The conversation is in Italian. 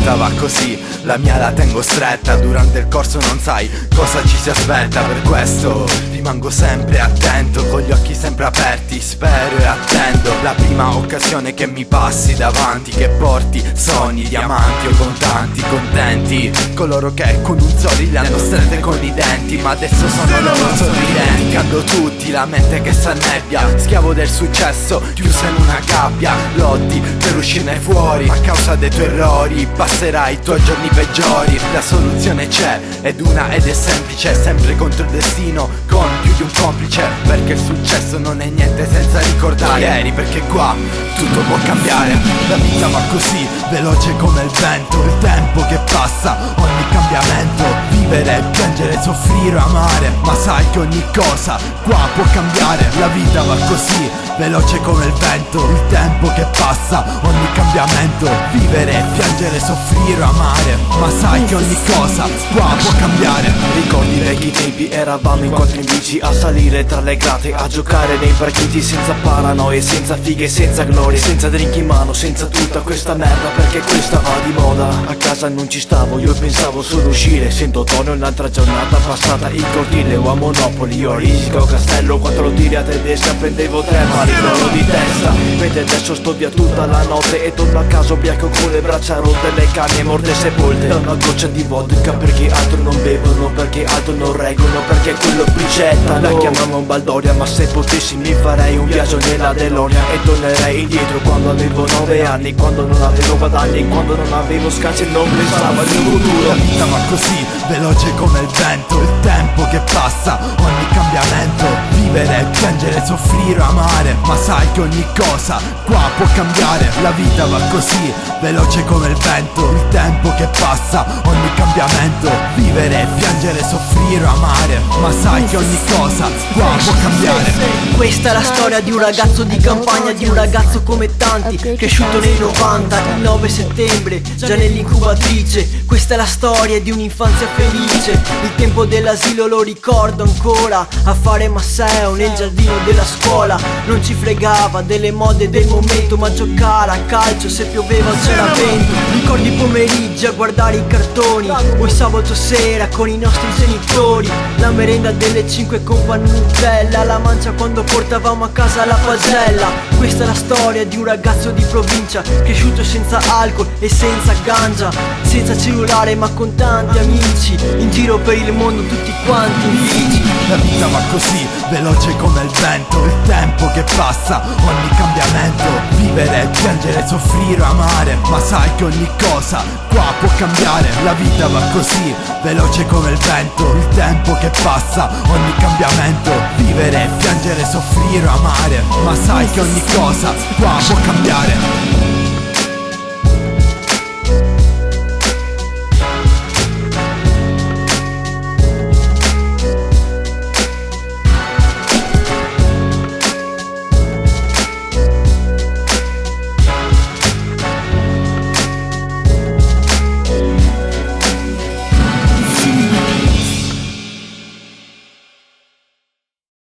vita va così, la mia la tengo stretta. Durante il corso non sai cosa ci si aspetta. Per questo rimango sempre attento, con gli occhi sempre aperti, spero e attendo la prima occasione che mi passi davanti, che porti sogni, diamanti o contanti. Contenti coloro che con un sorriso hanno strette con i denti, ma adesso sono loro sorridenti. Cando tutti, la mente che s'annebbia, schiavo del successo, chiuso in una gabbia. Lotti per uscirne fuori, a causa dei tuoi errori passerai i tuoi giorni peggiori. La soluzione c'è, ed è semplice, sempre contro il destino, con più di un complice. Perché il successo non è niente senza ricordare ieri, perché qua tutto può cambiare. La vita va così, veloce come il vento, il tempo che passa, ogni cambiamento. Vivere, piangere, soffrire, amare, ma sai che ogni cosa qua può cambiare. La vita va così, veloce come il vento, il tempo che passa, ogni cambiamento. Vivere, piangere, soffrire, amare, ma sai che ogni cosa qua può cambiare. Ricordi vecchi tempi, eravamo in quattro in bici a salire tra le grate, a giocare nei parcheggi senza paranoie, senza fighe, senza glorie, senza drink in mano, senza tutta questa merda, perché questa va di moda. A casa non ci stavo, io pensavo solo uscire. Sento tono un'altra giornata passata in cortile, o a Monopoli, io risico castello. Quattro tiri a tedesca, prendevo tre pali d'oro di testa. Mentre adesso sto via tutta la notte e torno a casa ubriaco con le braccia rotte, le canne morte sepolte da una goccia di vodka. Perché altro non bevono, perché altro non reggono, perché quello prigettano. La chiamavo Baldoria, ma se potessi mi farei un viaggio nella DeLorean e tornerei indietro quando avevo 9 anni, quando non avevo guadagni, quando non avevo scansi e non pensavo al mio futuro. La vita va così, veloce come il vento, il tempo che passa, ogni cambiamento. Vivere, piangere, soffrire, amare, ma sai che ogni cosa qua può cambiare. La vita va così, veloce come il vento, il tempo che passa, ogni cambiamento. Vivere, piangere, soffrire, amare, ma sai che ogni cosa qua può cambiare. Questa è la storia di un ragazzo di campagna, di un ragazzo come tanti, cresciuto nei 90, il 9 settembre, già nell'incubatrice. Questa è la storia di un'infanzia felice, il tempo dell'asilo lo ricordo ancora, a fare masseo nel giardino della scuola. Non ci fregava delle mode del momento, ma giocare a calcio se pioveva o c'era vento. Ricordi i pomeriggi a guardare i cartoni, o il sabato sera con i nostri genitori, la merenda delle 5 con pan Nutella, la mancia quando portavamo a casa la pagella. Questa è la storia di un ragazzo di provincia, cresciuto senza alcol e senza ganja, senza cellulare ma con tanti amici, in giro per il mondo tutti quanti in bici. La vita va così, veloce come il vento, il tempo che passa, ogni cambiamento. Vivere, piangere, soffrire, amare, ma sai che ogni cosa qua può cambiare. La vita va così, veloce come il vento, il tempo che passa, ogni cambiamento. Vivere, piangere, soffrire, amare, ma sai che ogni cosa qua può cambiare.